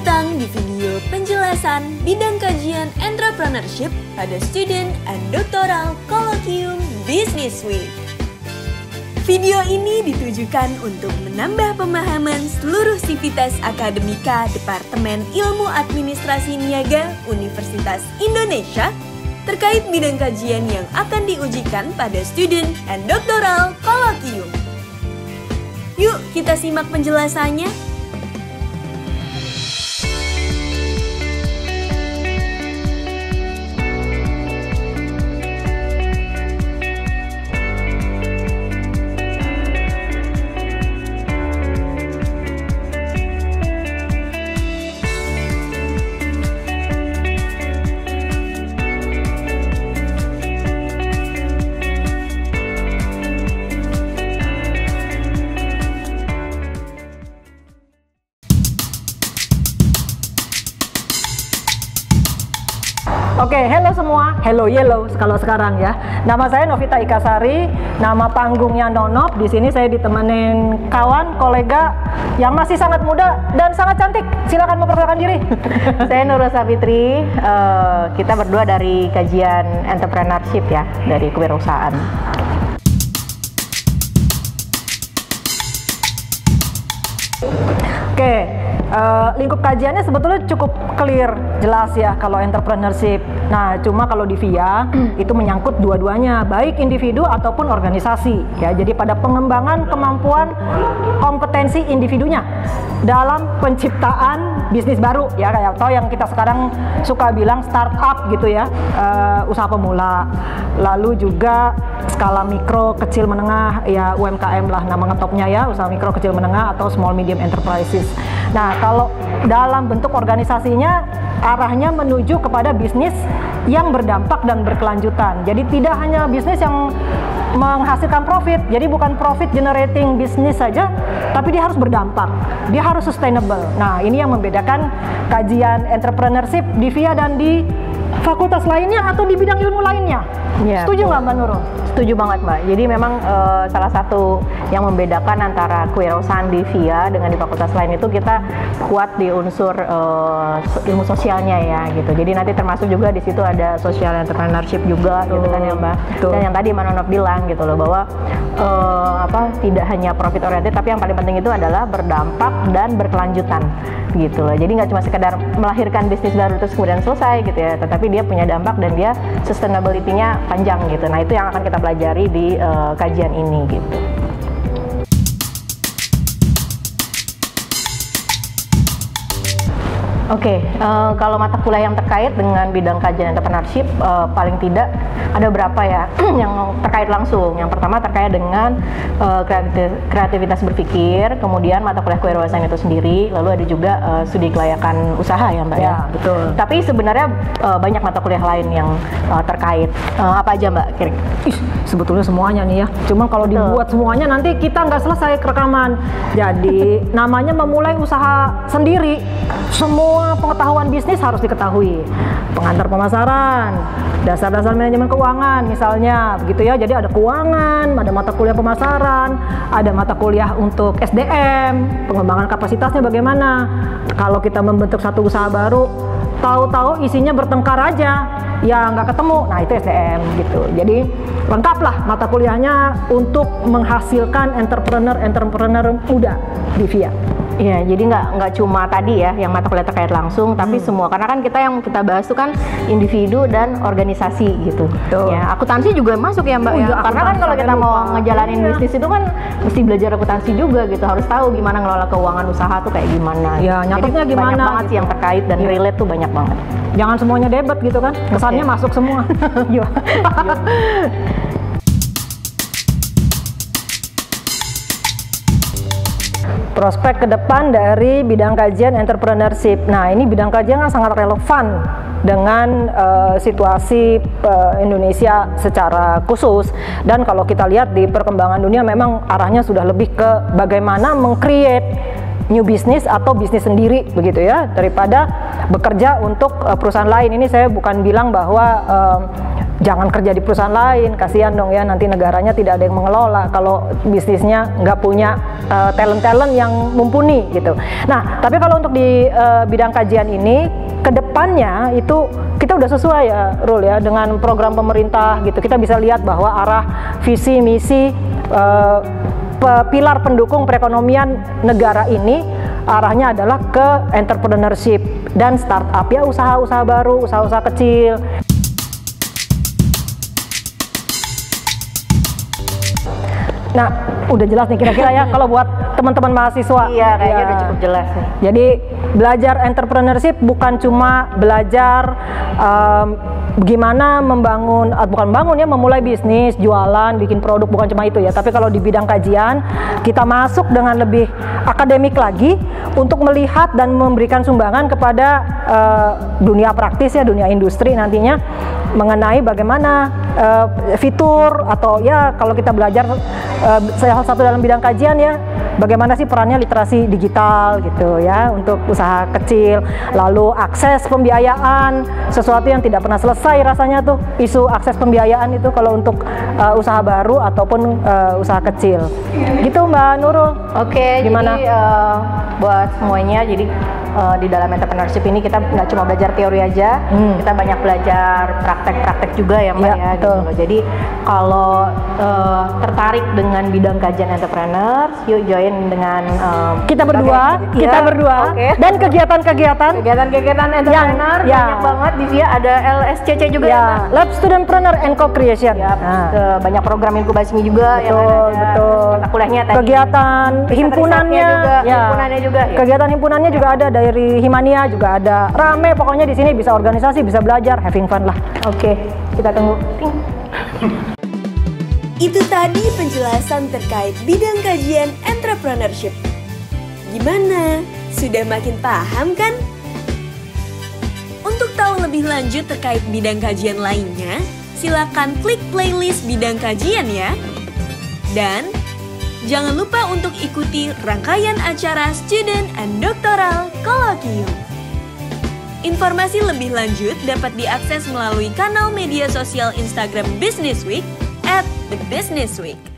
datang di video penjelasan bidang kajian entrepreneurship pada Student and Doctoral Colloquium Business Week. Video ini ditujukan untuk menambah pemahaman seluruh sivitas akademika Departemen Ilmu Administrasi Niaga Universitas Indonesia terkait bidang kajian yang akan diujikan pada Student and Doctoral Colloquium. Yuk kita simak penjelasannya. Oke, hello semua, hello yellow kalau sekarang ya. Nama saya Novita Ikasari, nama panggungnya Nonop. Di sini saya ditemenin kawan, kolega yang masih sangat muda dan sangat cantik. Silakan memperkenalkan diri. Saya Nurul Savitri, kita berdua dari kajian entrepreneurship ya, dari kewirausahaan. Oke, lingkup kajiannya sebetulnya cukup clear, jelas ya kalau entrepreneurship. Nah, cuma kalau di VIA itu menyangkut dua-duanya, baik individu ataupun organisasi ya. Jadi pada pengembangan kemampuan kompetensi individunya dalam penciptaan bisnis baru ya, kayak atau yang kita sekarang suka bilang startup gitu ya, usaha pemula. Lalu juga skala mikro, kecil, menengah ya, UMKM lah nama ngetopnya ya, usaha mikro, kecil, menengah atau small medium enterprises. Nah, kalau dalam bentuk organisasinya arahnya menuju kepada bisnis yang berdampak dan berkelanjutan. Jadi tidak hanya bisnis yang menghasilkan profit, jadi bukan profit generating bisnis saja, tapi dia harus berdampak, dia harus sustainable. Nah, ini yang membedakan kajian entrepreneurship di VIA dan di fakultas lainnya atau di bidang ilmu lainnya. Ya, setuju nggak Mbak Nurul? Setuju banget Mbak. Jadi memang salah satu yang membedakan antara kewirausahaan di VIA dengan di fakultas lain itu kita kuat di unsur ilmu sosialnya ya gitu. Jadi nanti termasuk juga di situ ada social entrepreneurship juga gitu kan ya Mbak. Betul. Dan yang tadi Mbak Nonop bilang gitu loh bahwa tidak hanya profit oriented, tapi yang paling penting itu adalah berdampak dan berkelanjutan gitu loh. Jadi nggak cuma sekedar melahirkan bisnis baru terus kemudian selesai gitu ya, tetapi dia punya dampak dan dia sustainability-nya panjang gitu. Nah, itu yang akan kita pelajari di kajian ini gitu. Oke, kalau mata kuliah yang terkait dengan bidang kajian entrepreneurship paling tidak ada berapa ya yang terkait langsung. Yang pertama terkait dengan kreativitas berpikir, kemudian mata kuliah kewirausahaan itu sendiri, lalu ada juga studi kelayakan usaha ya Mbak ya. Betul. Tapi sebenarnya banyak mata kuliah lain yang terkait. Apa aja Mbak kira-kira? Sebetulnya semuanya nih ya. Cuma kalau dibuat semuanya nanti kita nggak selesai rekaman. Jadi namanya memulai usaha sendiri. Semua pengetahuan bisnis harus diketahui. Pengantar pemasaran, dasar-dasar manajemen keuangan misalnya, begitu ya. Jadi ada keuangan, ada mata kuliah pemasaran, ada mata kuliah untuk SDM, pengembangan kapasitasnya bagaimana. Kalau kita membentuk satu usaha baru, tahu-tahu isinya bertengkar aja, ya nggak ketemu. Nah, itu SDM gitu. Jadi lengkaplah mata kuliahnya untuk menghasilkan entrepreneur muda di VIA. Iya, jadi nggak cuma tadi ya yang mata kuliah terkait langsung, tapi semua, karena kan yang kita bahas itu kan individu dan organisasi gitu. Betul. Ya, akuntansi juga masuk ya Mbak ya. Karena kan kalau kita mau ngejalanin bisnis itu kan mesti belajar akuntansi juga gitu, harus tahu gimana ngelola keuangan usaha tuh kayak gimana. Ya, nyatetnya gimana? Banyak banget sih yang terkait dan relate tuh banyak banget. Jangan semuanya debet gitu kan, kesannya masuk semua. Iya. Prospek ke depan dari bidang kajian entrepreneurship. Nah, ini bidang kajian yang sangat relevan dengan situasi Indonesia secara khusus. Dan kalau kita lihat di perkembangan dunia memang arahnya sudah lebih ke bagaimana meng-create new business atau bisnis sendiri begitu ya, daripada bekerja untuk perusahaan lain. Ini saya bukan bilang bahwa jangan kerja di perusahaan lain, kasihan dong ya, nanti negaranya tidak ada yang mengelola kalau bisnisnya nggak punya talent-talent yang mumpuni gitu. Nah, tapi kalau untuk di bidang kajian ini, kedepannya itu kita udah sesuai ya, Rul ya, dengan program pemerintah gitu. Kita bisa lihat bahwa arah visi misi pilar pendukung perekonomian negara ini arahnya adalah ke entrepreneurship dan startup ya, usaha-usaha baru, usaha-usaha kecil. Nah, udah jelas nih kira-kira ya kalau buat teman-teman mahasiswa. Iya, kayaknya udah cukup jelas nih. Jadi belajar entrepreneurship bukan cuma belajar gimana memulai bisnis, jualan, bikin produk, bukan cuma itu ya. Tapi kalau di bidang kajian, kita masuk dengan lebih akademik lagi untuk melihat dan memberikan sumbangan kepada dunia praktis ya, dunia industri nantinya, mengenai bagaimana fitur atau ya kalau kita belajar salah satu dalam bidang kajian ya, bagaimana sih perannya literasi digital gitu ya untuk usaha kecil, lalu akses pembiayaan, sesuatu yang tidak pernah selesai rasanya tuh isu akses pembiayaan itu kalau untuk usaha baru ataupun usaha kecil gitu Mbak Nurul. Oke, gimana? Jadi buat semuanya, jadi di dalam entrepreneurship ini kita nggak cuma belajar teori aja, kita banyak belajar praktek-praktek juga ya Mbak ya gitu loh. Jadi kalau tertarik dengan bidang kajian entrepreneur, yuk join dengan kita berdua okay. Dan kegiatan-kegiatan entrepreneur banyak banget di VIA, ada LSCC juga ya Lab Studentpreneur and Co-Creation. Banyak program inkubasinya juga yang betul. Mata kuliahnya tadi. Kegiatan himpunannya juga. Kegiatan himpunannya juga ada, dari Himania juga ada. Rame pokoknya di sini, bisa organisasi, bisa belajar, having fun lah. Oke, kita tunggu. Itu tadi penjelasan terkait bidang kajian entrepreneurship. Gimana? Sudah makin paham kan? Untuk tahu lebih lanjut terkait bidang kajian lainnya, silakan klik playlist bidang kajian ya. Dan jangan lupa untuk ikuti rangkaian acara Student and Doctoral Colloquium. Informasi lebih lanjut dapat diakses melalui kanal media sosial Instagram Business Week @thebusinessweek.